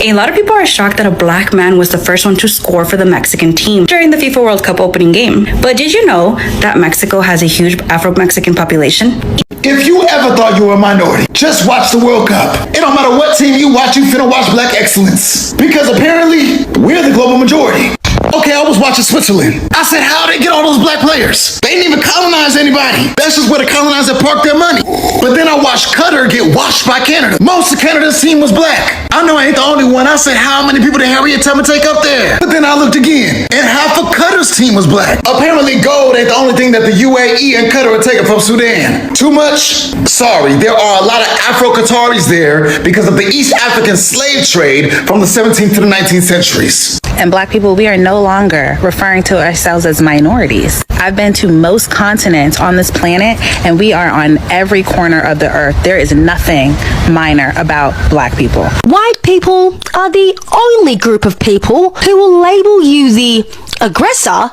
A lot of people are shocked that a black man was the first one to score for the Mexican team during the FIFA World Cup opening game. But did you know that Mexico has a huge Afro-Mexican population? If you ever thought you were a minority, just watch the World Cup. It don't matter what team you watch, you finna watch black excellence. Because apparently, we're the global majority. Okay, I was watching Switzerland. I said, how'd they get all those black players? They didn't even colonize anybody. That's just where the colonizer parked their money. But then I watched Qatar get washed by Canada. Most of Canada's team was black. I know I ain't the only one. I said, how many people did Harriet Tubman take up there? But then I looked again, and half of Qatar's team was black. Apparently gold ain't the only thing that the UAE and Qatar are taking from Sudan. Too much? Sorry, there are a lot of Afro-Qataris there because of the East African slave trade from the 17th to the 19th centuries. And black people, we are no longer referring to ourselves as minorities. I've been to most continents on this planet, and we are on every corner of the earth. There is nothing minor about black people. White people are the only group of people who will label you the aggressor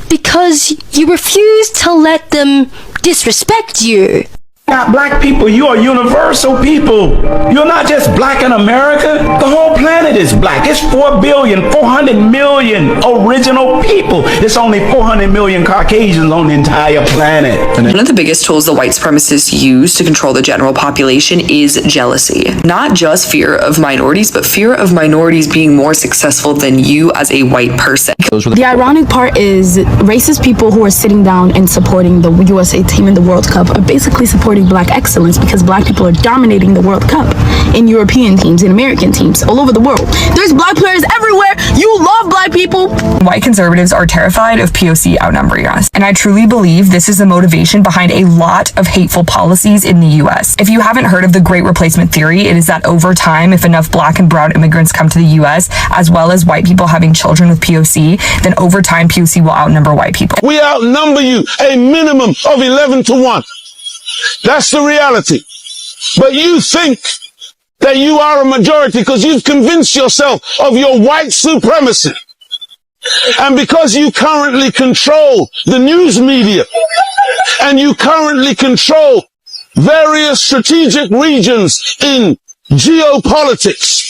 because you refuse to let them disrespect you. Not black people, you are universal people. You're not just black in America. The whole planet is black. It's 4 billion, 400 million original people. It's only 400 million Caucasians on the entire planet. One of the biggest tools the white supremacists use to control the general population is jealousy. Not just fear of minorities, but fear of minorities being more successful than you as a white person. The ironic part is racist people who are sitting down and supporting the USA team in the World Cup are basically supporting black excellence because black people are dominating the World Cup in European teams, in American teams, all over the world. There's black players everywhere. You love black people. White conservatives are terrified of POC outnumbering us. And I truly believe this is the motivation behind a lot of hateful policies in the US. If you haven't heard of the Great Replacement Theory, it is that over time, if enough black and brown immigrants come to the US, as well as white people having children with POC, then over time, POC will outnumber white people. We outnumber you a minimum of 11 to 1. That's the reality. But you think that you are a majority because you've convinced yourself of your white supremacy. And because you currently control the news media and you currently control various strategic regions in geopolitics,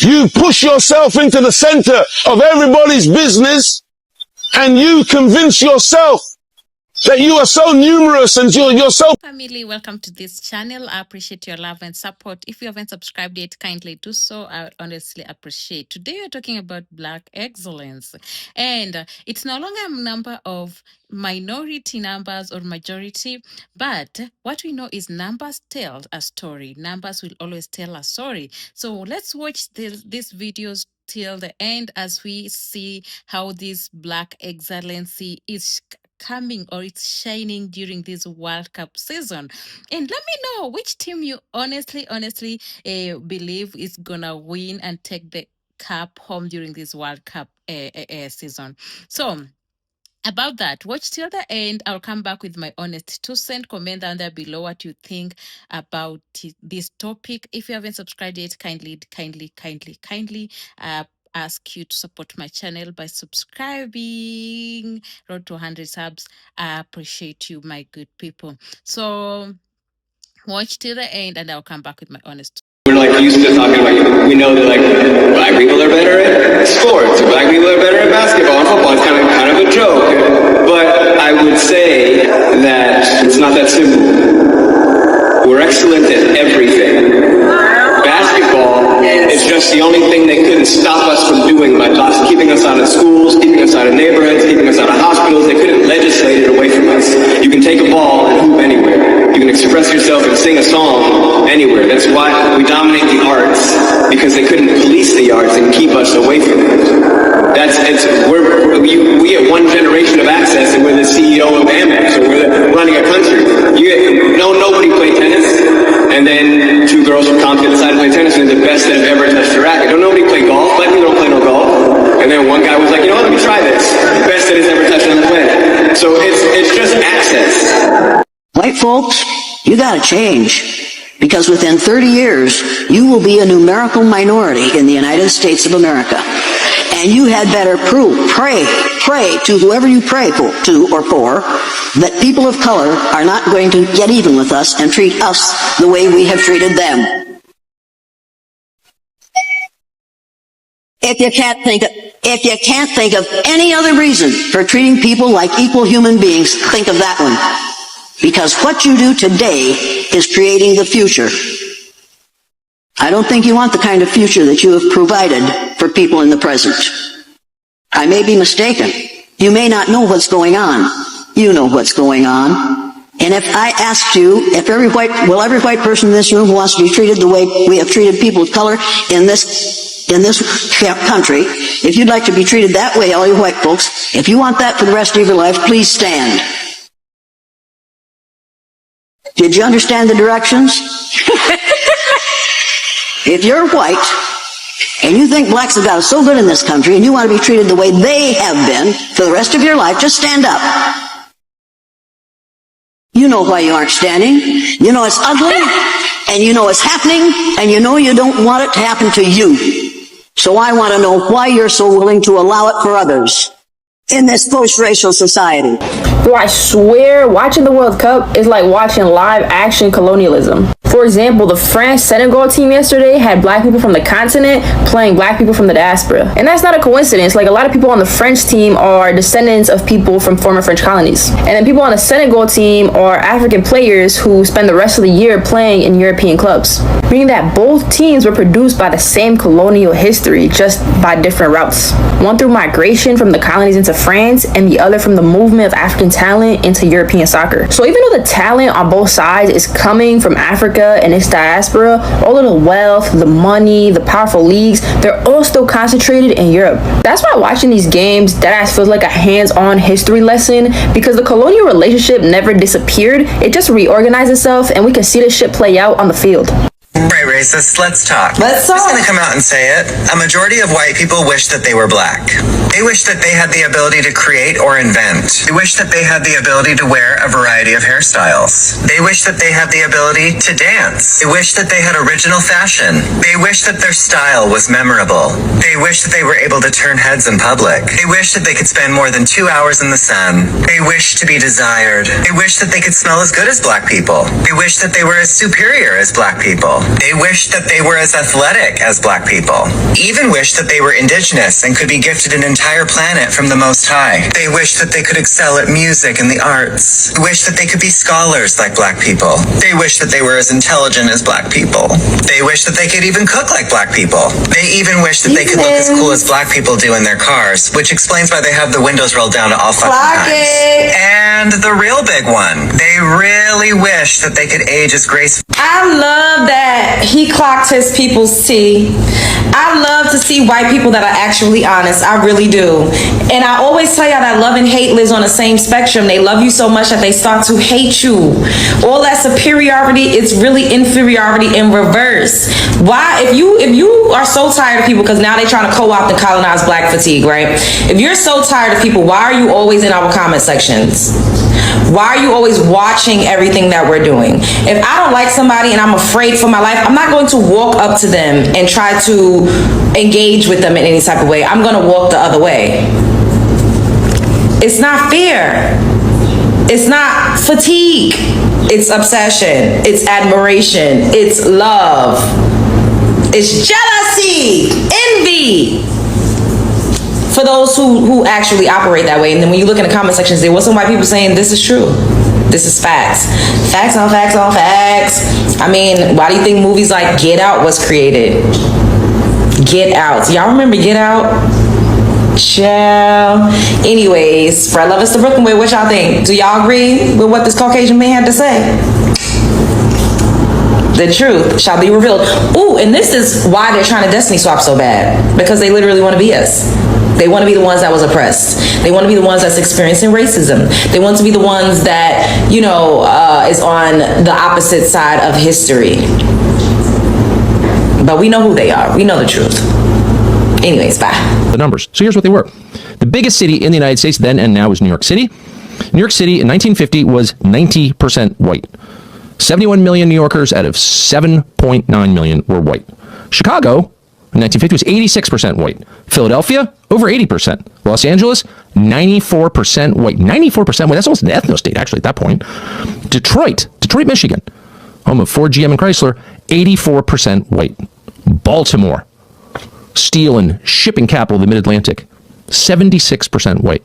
you push yourself into the center of everybody's business and you convince yourself that you are so numerous and you're so... Family, welcome to this channel. I appreciate your love and support. If you haven't subscribed yet, kindly do so. I would honestly appreciate. Today we're talking about black excellence, and it's no longer a number of minority numbers or majority, but what we know is numbers tell a story. Numbers will always tell a story. So let's watch these videos till the end as we see how this black excellency is coming or it's shining during this World Cup season. And let me know which team you honestly believe is gonna win and take the cup home during this World Cup season. So about that, watch till the end. I'll come back with my honest 2 cents. Comment down there below what you think about this topic. If you haven't subscribed yet, kindly ask you to support my channel by subscribing. Road to 100 subs. I appreciate you, my good people. So watch till the end and I'll come back with my honest. We're like used to talking about, we know that like black people are better at sports, black people are better at basketball and football. It's kind of a joke, but I would say that it's not that simple. We're excellent at everything. Basketball is just the only thing they couldn't stop us from doing by keeping us out of schools, keeping us out of neighborhoods, keeping us out of hospitals. They couldn't legislate it away from us. You can take a ball and hoop anywhere. You can express yourself and sing a song anywhere. That's why we dominate the arts, because they couldn't police the arts and keep us away from it. We get one generation of access and we're the CEO of Amex, or we're running a country. Nobody played tennis, and then 2 girls from Compton decided to play tennis and they're the best that have ever touched a racket. Nobody played golf. Black people don't play no golf. And then one guy was like, you know what, let me try this. Best that has ever touched on the planet. So it's just access. White folks, you gotta change, because within 30 years, you will be a numerical minority in the United States of America. And you had better pray to whoever you pray to or for, that people of color are not going to get even with us and treat us the way we have treated them. If you can't think of any other reason for treating people like equal human beings, think of that one. Because what you do today is creating the future. I don't think you want the kind of future that you have provided for people in the present. I may be mistaken. You may not know what's going on. You know what's going on. And if I asked you, if every white person in this room who wants to be treated the way we have treated people of color in this country, if you'd like to be treated that way, all you white folks, if you want that for the rest of your life, please stand. Did you understand the directions? If you're white, and you think blacks have got it so good in this country, and you want to be treated the way they have been for the rest of your life, just stand up. You know why you aren't standing. You know it's ugly, and you know it's happening, and you know you don't want it to happen to you. So I want to know why you're so willing to allow it for others in this post-racial society. Yo, I swear, watching the World Cup is like watching live action colonialism. For example, the France-Senegal team yesterday had black people from the continent playing black people from the diaspora. And that's not a coincidence. Like, a lot of people on the French team are descendants of people from former French colonies. And then people on the Senegal team are African players who spend the rest of the year playing in European clubs. Meaning that both teams were produced by the same colonial history, just by different routes. One through migration from the colonies into France, and the other from the movement of African talent into European soccer. So even though the talent on both sides is coming from Africa and its diaspora, all of the wealth, the money, the powerful leagues, they're all still concentrated in Europe. That's why watching these games, deadass feels like a hands-on history lesson, because the colonial relationship never disappeared. It just reorganized itself, and we can see this shit play out on the field. Right, racists, let's talk. I'm just gonna come out and say it. A majority of white people wish that they were black. They wish that they had the ability to create or invent. They wish that they had the ability to wear a variety of hairstyles. They wish that they had the ability to dance. They wish that they had original fashion. They wish that their style was memorable. They wish that they were able to turn heads in public. They wish that they could spend more than 2 hours in the sun. They wish to be desired. They wish that they could smell as good as black people. They wish that they were as superior as black people. They wished that they were as athletic as black people. Even wished that they were indigenous and could be gifted an entire planet from the Most High. They wished that they could excel at music and the arts. They wished that they could be scholars like black people. They wished that they were as intelligent as black people. They wished that they could even cook like black people. They even wished that they could look as cool as black people do in their cars, which explains why they have the windows rolled down to all fucking times. And the real big one, they really wish that they could age as gracefully. I love that he clocked his people's tea. I love to see white people that are actually honest. I really do. And I always tell y'all that love and hate lives on the same spectrum. They love you so much that they start to hate you. All that superiority, it's really inferiority in reverse. Why? If you are so tired of people, because now they're trying to co-opt and colonize black fatigue, right? If you're so tired of people, why are you always in our comment sections? Why are you always watching everything that we're doing? If I don't like somebody and I'm afraid for my life, I'm not going to walk up to them and try to engage with them in any type of way. I'm going to walk the other way. It's not fair. It's not fatigue. It's obsession. It's admiration. It's love. It's jealousy, envy. For those who actually operate that way. And then when you look in the comment sections, there was some white people saying this is true. This is facts. Facts on facts on facts. I mean, why do you think movies like Get Out was created? Get Out. Y'all remember Get Out? Ciao. Anyways, Fred Love is the Brooklyn Way. What y'all think? Do y'all agree with what this Caucasian man had to say? The truth shall be revealed. Ooh, and this is why they're trying to destiny swap so bad. Because they literally want to be us. They want to be the ones that was oppressed. They want to be the ones that's experiencing racism. They want to be the ones that, you know, is on the opposite side of history. But we know who they are. We know the truth. Anyways, bye. The numbers. So here's what they were. The biggest city in the United States then and now is New York City. New York City in 1950 was 90% white. 71 million New Yorkers out of 7.9 million were white. Chicago in 1950 was 86% white. Philadelphia, over 80%. Los Angeles, 94% white. 94% white. That's almost an ethno-state, actually, at that point. Detroit, Michigan, home of Ford, GM, and Chrysler, 84% white. Baltimore, steel and shipping capital of the mid-Atlantic. 76% white.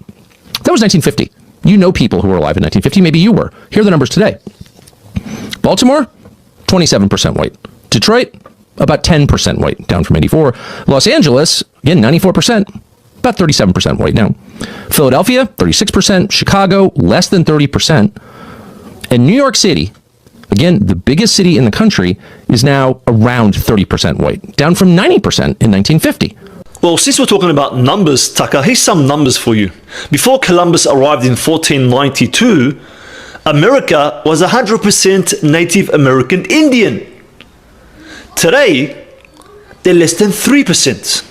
That was 1950. You know people who were alive in 1950. Maybe you were. Here are the numbers today. Baltimore, 27% white. Detroit, about 10% white, down from 84. Los Angeles, again, 94%, about 37% white now. Philadelphia, 36%. Chicago, less than 30%. And New York City, again, the biggest city in the country, is now around 30% white, down from 90% in 1950. Well, since we're talking about numbers, Tucker, here's some numbers for you. Before Columbus arrived in 1492, America was 100% Native American Indian. Today, they're less than 3%.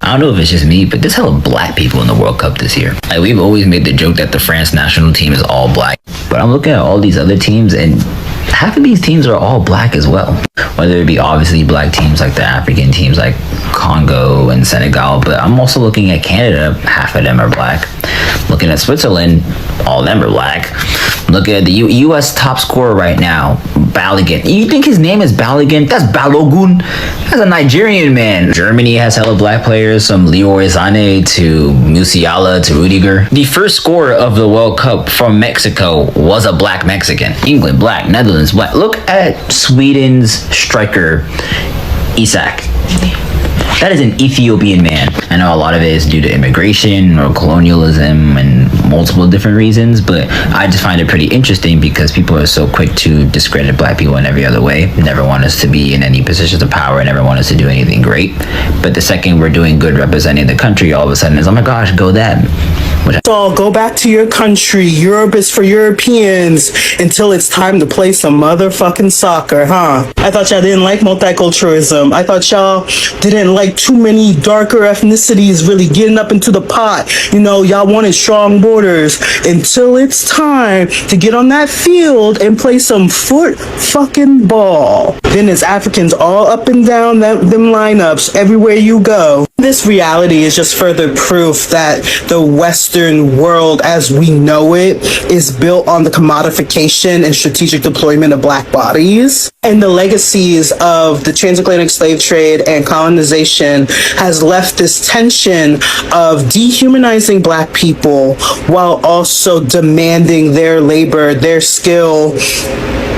I don't know if it's just me, but there's hella black people in the World Cup this year. Like, we've always made the joke that the France national team is all black, but I'm looking at all these other teams and half of these teams are all black as well. Whether it be obviously black teams like the African teams like Congo and Senegal, but I'm also looking at Canada, half of them are black. Looking at Switzerland, all of them are black. Looking at the U.S. top scorer right now, Balogun. You think his name is Balogun? That's Balogun. That's a Nigerian man. Germany has hella black players, from Leroy Sané to Musiala to Rudiger. The first scorer of the World Cup from Mexico was a black Mexican. England, black. Netherlands, black. Look at Sweden's striker, Isak. That is an Ethiopian man. I know a lot of it is due to immigration or colonialism and multiple different reasons, but I just find it pretty interesting because people are so quick to discredit black people in every other way. Never want us to be in any positions of power, never want us to do anything great. But the second we're doing good representing the country, all of a sudden it's, oh my gosh, go them. So go back to your country. Europe is for Europeans until it's time to play some motherfucking soccer, huh? I thought y'all didn't like multiculturalism. I thought y'all didn't like too many darker ethnicities really getting up into the pot. You know, y'all wanted strong borders until it's time to get on that field and play some foot fucking ball. Then it's Africans all up and down them lineups everywhere you go. This reality is just further proof that the Western world as we know it is built on the commodification and strategic deployment of black bodies. And the legacies of the transatlantic slave trade and colonization has left this tension of dehumanizing black people while also demanding their labor, their skill,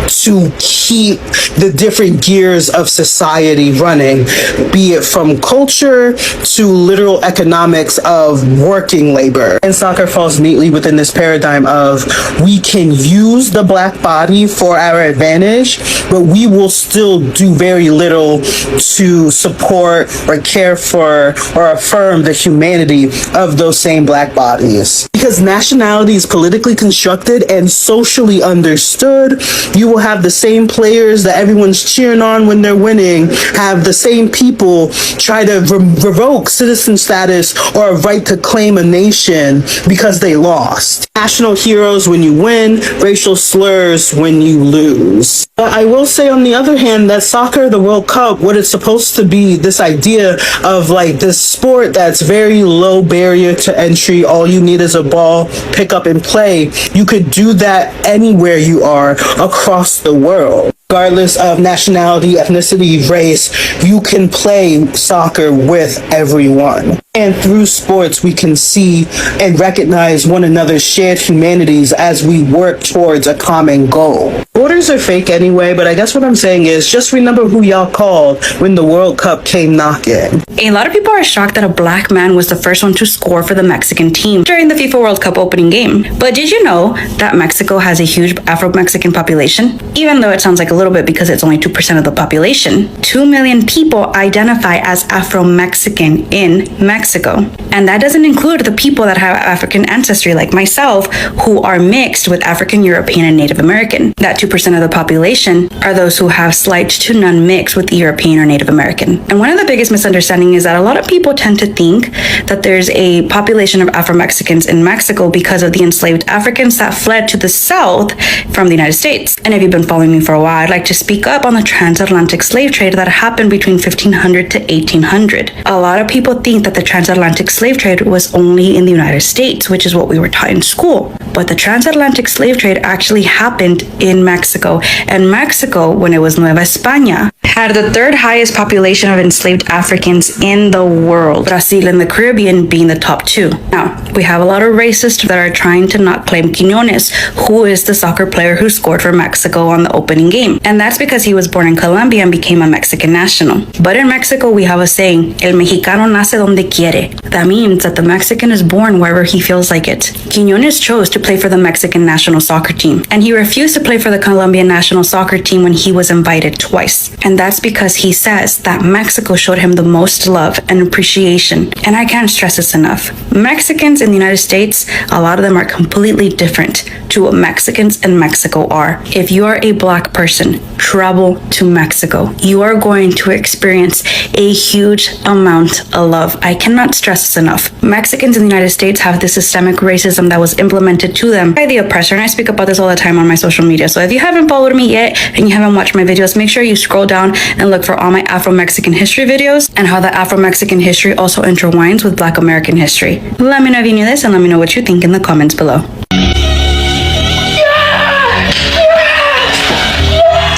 to keep the different gears of society running, be it from culture to literal economics of working labor. And soccer falls neatly within this paradigm of we can use the black body for our advantage, but we will still do very little to support or care for or affirm the humanity of those same black bodies. Because nationality is politically constructed and socially understood, you will have the same players that everyone's cheering on when they're winning, have the same people try to revoke citizen status or a right to claim a nation because they lost. National heroes when you win, racial slurs when you lose. But I will say on the other hand that soccer, the World Cup, what it's supposed to be, this idea of like this sport that's very low barrier to entry, all you need is a ball, pick up and play. You could do that anywhere you are across the world. Regardless of nationality, ethnicity, race, you can play soccer with everyone. And through sports, we can see and recognize one another's shared humanities as we work towards a common goal. Borders are fake anyway, but I guess what I'm saying is just remember who y'all called when the World Cup came knocking. A lot of people are shocked that a black man was the first one to score for the Mexican team during the FIFA World Cup opening game. But did you know that Mexico has a huge Afro-Mexican population? Even though it sounds like a little bit because it's only 2% of the population. 2 million people identify as Afro-Mexican in Mexico. And that doesn't include the people that have African ancestry like myself who are mixed with African, European, and Native American. That 2% of the population are those who have slight to none mix with European or Native American. And one of the biggest misunderstandings is that a lot of people tend to think that there's a population of Afro-Mexicans in Mexico because of the enslaved Africans that fled to the south from the United States. And if you've been following me for a while, I'd like to speak up on the transatlantic slave trade that happened between 1500 to 1800. A lot of people think that the transatlantic slave trade was only in the United States, which is what we were taught in school. But the transatlantic slave trade actually happened in Mexico. And Mexico, when it was Nueva España, had the third highest population of enslaved Africans in the world, Brazil and the Caribbean being the top two. Now, we have a lot of racists that are trying to not claim Quiñones, who is the soccer player who scored for Mexico on the opening game. And that's because he was born in Colombia and became a Mexican national. But in Mexico, we have a saying, El Mexicano nace donde quiere. That means that the Mexican is born wherever he feels like it. Quiñones chose to play for the Mexican national soccer team, and he refused to play for the Colombian national soccer team when he was invited twice. And that's because he says that Mexico showed him the most love and appreciation. And I can't stress this enough. Mexicans in the United States, a lot of them are completely different to what Mexicans in Mexico are. If you are a black person, travel to Mexico. You are going to experience a huge amount of love. I cannot stress this enough. Mexicans in the United States have this systemic racism that was implemented to them by the oppressor, and I speak about this all the time on my social media. So if you haven't followed me yet and you haven't watched my videos, make sure you scroll down and look for all my Afro-Mexican history videos and how the Afro-Mexican history also intertwines with Black American history. Let me know if you knew this and let me know what you think in the comments below.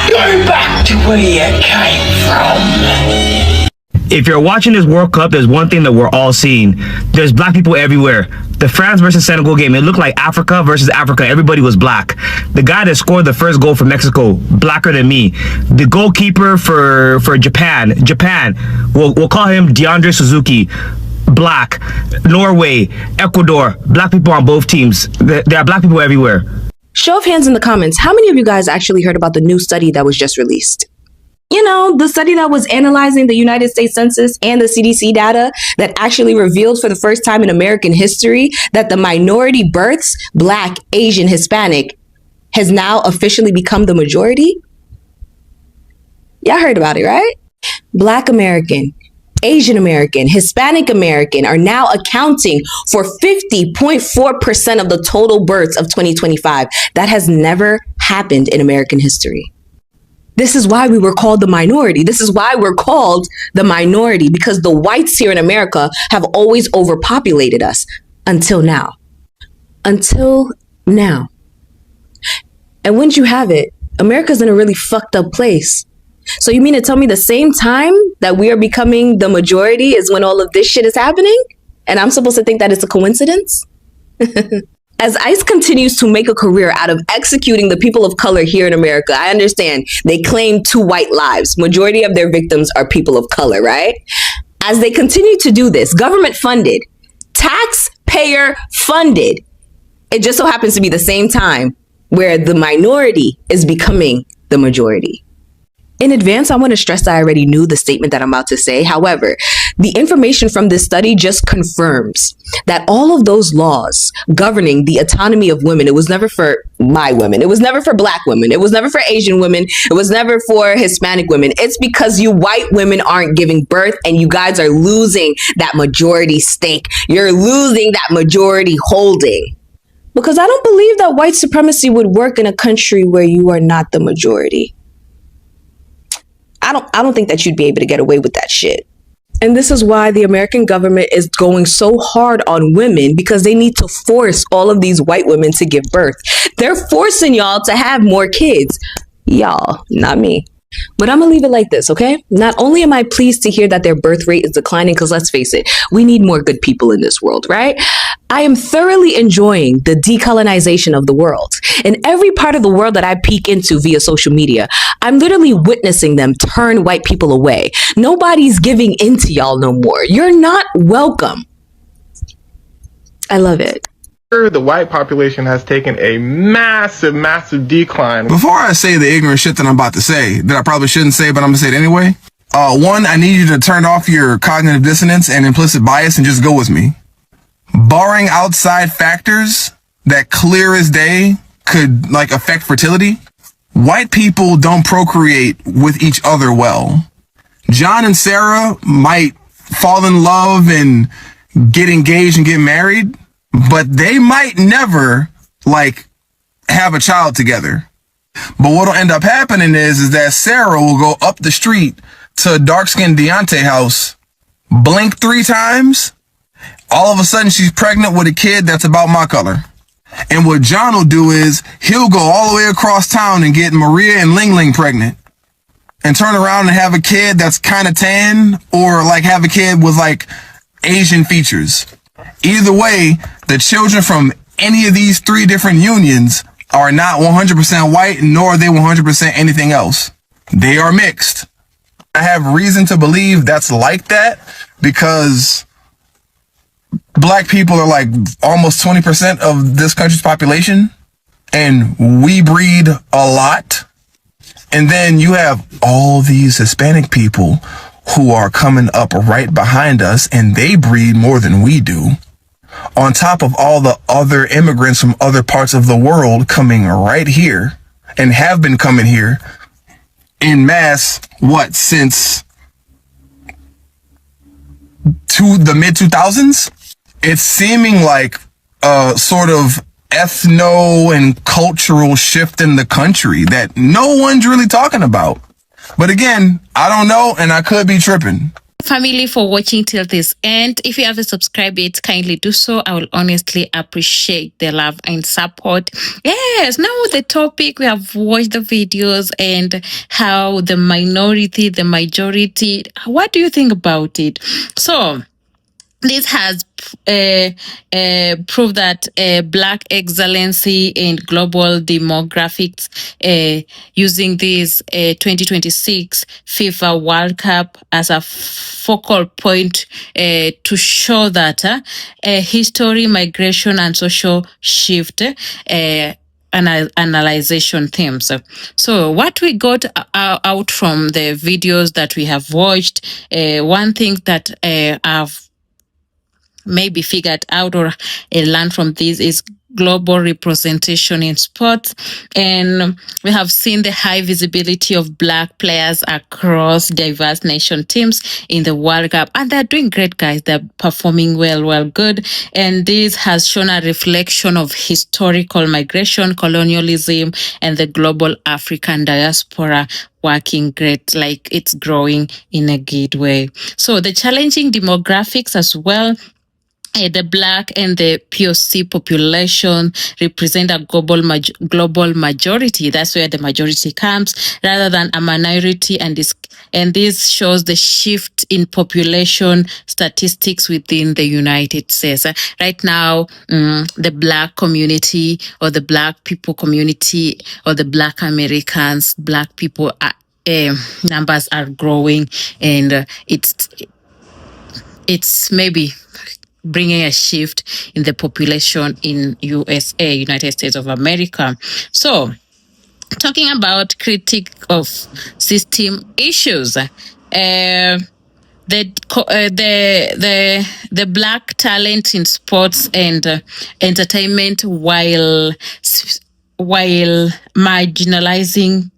Go back to where you came from. If you're watching this World Cup, there's one thing that we're all seeing. There's black people everywhere. The France versus Senegal game, it looked like Africa versus Africa. Everybody was black. The guy that scored the first goal for Mexico, blacker than me. The goalkeeper for Japan, we'll call him DeAndre Suzuki, black. Norway, Ecuador, black people on both teams. There are black people everywhere. Show of hands in the comments, how many of you guys actually heard about the new study that was just released? You know, the study that was analyzing the United States Census and the CDC data that actually revealed for the first time in American history that the minority births, Black, Asian, Hispanic, has now officially become the majority? Y'all heard about it, right? Black American, Asian American, Hispanic American are now accounting for 50.4% of the total births of 2025. That has never happened in American history. This is why we were called the minority. This is why we're called the minority, because the whites here in America have always overpopulated us until now. Until now. And wouldn't you have it, America's in a really fucked up place. So you mean to tell me the same time that we are becoming the majority is when all of this shit is happening? And I'm supposed to think that it's a coincidence? As ICE continues to make a career out of executing the people of color here in America, I understand they claim 2 white lives. Majority of their victims are people of color, right? As they continue to do this, government funded, taxpayer funded, it just so happens to be the same time where the minority is becoming the majority. In advance, I want to stress that I already knew the statement that I'm about to say. However, the information from this study just confirms that all of those laws governing the autonomy of women, it was never for my women. It was never for Black women. It was never for Asian women. It was never for Hispanic women. It's because you white women aren't giving birth and you guys are losing that majority stake. You're losing that majority holding. Because I don't believe that white supremacy would work in a country where you are not the majority. I don't think that you'd be able to get away with that shit. And this is why the American government is going so hard on women, because they need to force all of these white women to give birth. They're forcing y'all to have more kids. Y'all, not me. But I'm gonna leave it like this, okay? Not only am I pleased to hear that their birth rate is declining, because let's face it, we need more good people in this world, right? I am thoroughly enjoying the decolonization of the world. In every part of the world that I peek into via social media, I'm literally witnessing them turn white people away. Nobody's giving in to y'all no more. You're not welcome. I love it. The white population has taken a massive decline. Before I say the ignorant shit that I'm about to say, that I probably shouldn't say, but I'm gonna say it anyway. One, I need you to turn off your cognitive dissonance and implicit bias and just go with me. Barring outside factors that clear as day could affect fertility, white people don't procreate with each other well. John and Sarah might fall in love and get engaged and get married, but they might never have a child together. But what'll end up happening is that Sarah will go up the street to dark-skinned Deontay house, blink 3 times, All of a sudden, she's pregnant with a kid that's about my color. And what John will do is he'll go all the way across town and get Maria and Ling Ling pregnant and turn around and have a kid that's kind of tan or like have a kid with like Asian features. Either way, the children from any of these three different unions are not 100% white, nor are they 100% anything else. They are mixed. I have reason to believe that's like that because black people are like almost 20% of this country's population, and we breed a lot. And then you have all these Hispanic people who are coming up right behind us, and they breed more than we do. On top of all the other immigrants from other parts of the world coming right here and have been coming here in mass, since the mid-2000s? It's seeming like a sort of ethno and cultural shift in the country that no one's really talking about. But again, I don't know, and I could be tripping. Family, for watching till this end. If you haven't subscribed yet, kindly do so. I will honestly appreciate the love and support. Yes, now the topic, we have watched the videos and how the minority, the majority, what do you think about it? So this has proved that Black excellency in global demographics, using this 2026 FIFA World Cup as a focal point to show that history, migration, and social shift analyzation themes. So what we got out from the videos that we have watched, one thing that I've maybe figured out or learned from this is global representation in sports. And we have seen the high visibility of Black players across diverse nation teams in the World Cup. And they're doing great, guys. They're performing well, good. And this has shown a reflection of historical migration, colonialism, and the global African diaspora working great, like it's growing in a good way. So the challenging demographics as well. The Black and the POC population represent a global majority. That's where the majority comes, rather than a minority. And this shows the shift in population statistics within the United States. Right now, the Black community or the Black people community or the Black Americans, Black people numbers are growing, and it's maybe bringing a shift in the population in USA, United States of America. So, talking about critique of system issues, the Black talent in sports and entertainment, while marginalizing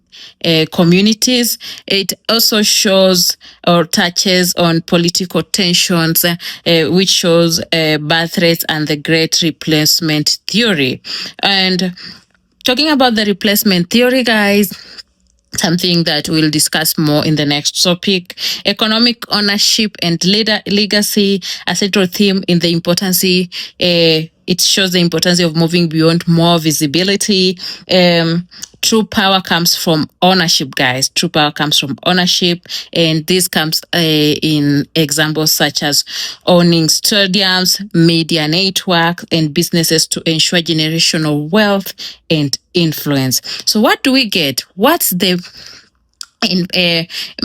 communities, it also shows or touches on political tensions, which shows birth rates and the great replacement theory. And talking about the replacement theory, guys, something that we'll discuss more in the next topic. Economic ownership and legacy, a central theme in the importance. It shows the importance of moving beyond more visibility. True power comes from ownership, guys. True power comes from ownership. And this comes in examples such as owning stadiums, media networks, and businesses to ensure generational wealth and influence. So what do we get? What's the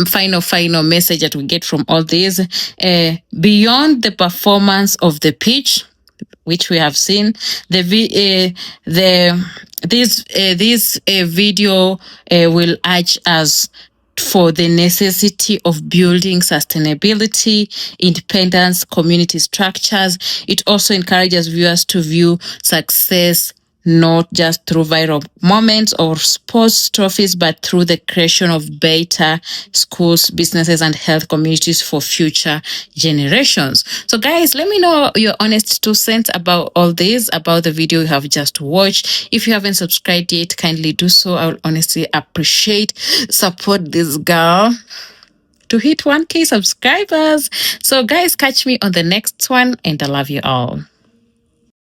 final message that we get from all this? Beyond the performance of the pitch, which we have seen, this video will urge us for the necessity of building sustainability, independence, community structures. It also encourages viewers to view success not just through viral moments or sports trophies, but through the creation of better schools, businesses, and health communities for future generations. So guys, let me know your honest 2 cents about all this, about the video you have just watched. If you haven't subscribed yet, kindly do so. I will honestly appreciate. Support this girl to hit 1K subscribers. So guys, catch me on the next one, and I love you all.